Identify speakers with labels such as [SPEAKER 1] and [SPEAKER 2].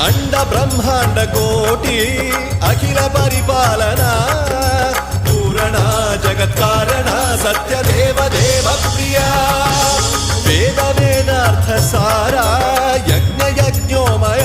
[SPEAKER 1] అండ బ్రహ్మాండ కోటి అఖిల పరిపాలన పూరణ జగత్కారణ సత్యదేవ దేవ ప్రియా వేద వేదార్థ సారా యజ్ఞ యజ్ఞోమయ